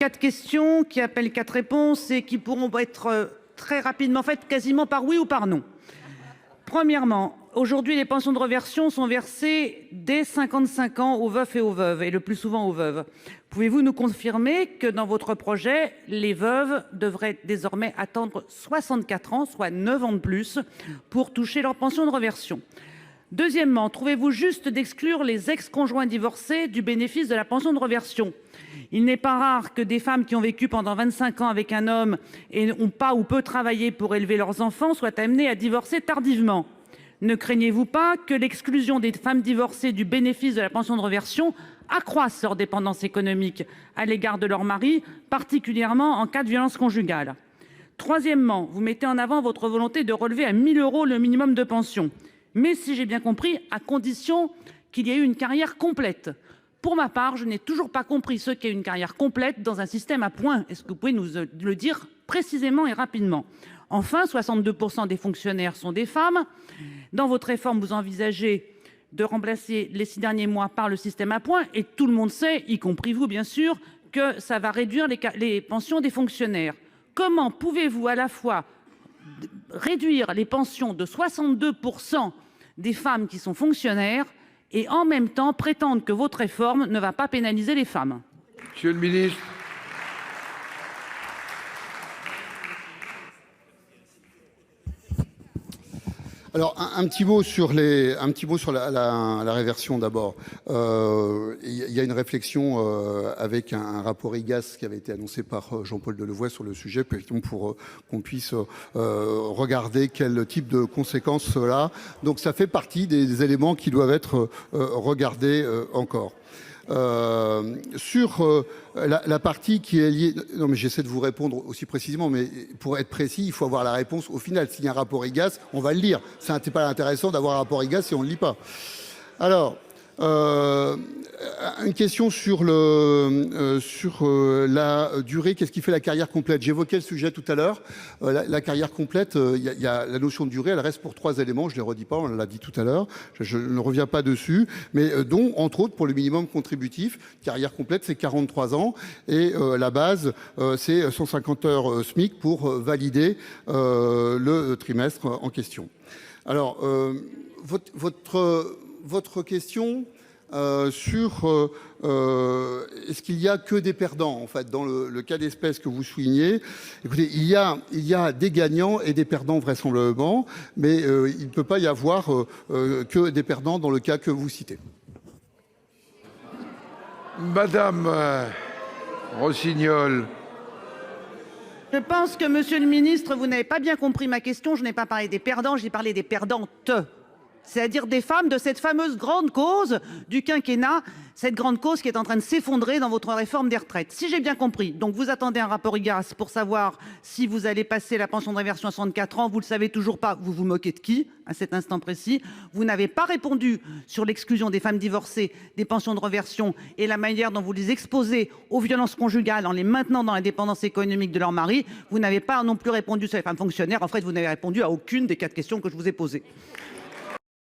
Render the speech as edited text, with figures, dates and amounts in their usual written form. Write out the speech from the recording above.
4 questions qui appellent 4 réponses et qui pourront être très rapidement faites, quasiment par oui ou par non. Premièrement, aujourd'hui, les pensions de réversion sont versées dès 55 ans aux veufs et aux veuves, et le plus souvent aux veuves. Pouvez-vous nous confirmer que dans votre projet, les veuves devraient désormais attendre 64 ans, soit 9 ans de plus, pour toucher leur pension de réversion? Deuxièmement, trouvez-vous juste d'exclure les ex-conjoints divorcés du bénéfice de la pension de réversion? Il n'est pas rare que des femmes qui ont vécu pendant 25 ans avec un homme et n'ont pas ou peu travaillé pour élever leurs enfants soient amenées à divorcer tardivement. Ne craignez-vous pas que l'exclusion des femmes divorcées du bénéfice de la pension de réversion accroisse leur dépendance économique à l'égard de leur mari, particulièrement en cas de violence conjugale? Troisièmement, vous mettez en avant votre volonté de relever à 1 000 € le minimum de pension. Mais si j'ai bien compris, à condition qu'il y ait eu une carrière complète. Pour ma part, je n'ai toujours pas compris ce qu'est une carrière complète dans un système à points. Est-ce que vous pouvez nous le dire précisément et rapidement? Enfin, 62% des fonctionnaires sont des femmes. Dans votre réforme, vous envisagez de remplacer les 6 derniers mois par le système à points. Et tout le monde sait, y compris vous bien sûr, que ça va réduire les pensions des fonctionnaires. Comment pouvez-vous à la fois réduire les pensions de 62% des femmes qui sont fonctionnaires et en même temps prétendre que votre réforme ne va pas pénaliser les femmes? Monsieur le ministre. Alors un petit mot sur la réversion d'abord. Il y a une réflexion avec un rapport IGAS qui avait été annoncé par Jean-Paul Delevoye sur le sujet, pour qu'on puisse regarder quel type de conséquences cela. Donc ça fait partie des éléments qui doivent être regardés encore. Sur la partie qui est liée... Non, mais j'essaie de vous répondre aussi précisément, mais pour être précis, il faut avoir la réponse au final. S'il y a un rapport IGAS, on va le lire. C'est pas intéressant d'avoir un rapport IGAS si on ne le lit pas. Alors, une question sur la durée. Qu'est-ce qui fait la carrière complète? J'évoquais le sujet tout à l'heure. La carrière complète, il y a la notion de durée, elle reste pour 3 éléments. Je ne les redis pas, on l'a dit tout à l'heure. Je ne reviens pas dessus. Mais dont, entre autres, pour le minimum contributif, carrière complète, c'est 43 ans. Et la base, c'est 150 heures SMIC pour valider le trimestre en question. Alors, votre question sur est-ce qu'il y a que des perdants en fait dans le cas d'espèce que vous soulignez? Écoutez, il y a des gagnants et des perdants vraisemblablement, mais il ne peut pas y avoir que des perdants dans le cas que vous citez. Madame Rossignol. Je pense que, monsieur le ministre, vous n'avez pas bien compris ma question. Je n'ai pas parlé des perdants, j'ai parlé des perdantes. C'est-à-dire des femmes de cette fameuse grande cause du quinquennat, cette grande cause qui est en train de s'effondrer dans votre réforme des retraites. Si j'ai bien compris, donc vous attendez un rapport IGAS pour savoir si vous allez passer la pension de réversion à 64 ans, vous ne le savez toujours pas, vous vous moquez de qui à cet instant précis? Vous n'avez pas répondu sur l'exclusion des femmes divorcées des pensions de réversion et la manière dont vous les exposez aux violences conjugales en les maintenant dans la dépendance économique de leur mari. Vous n'avez pas non plus répondu sur les femmes fonctionnaires. En fait, vous n'avez répondu à aucune des 4 questions que je vous ai posées.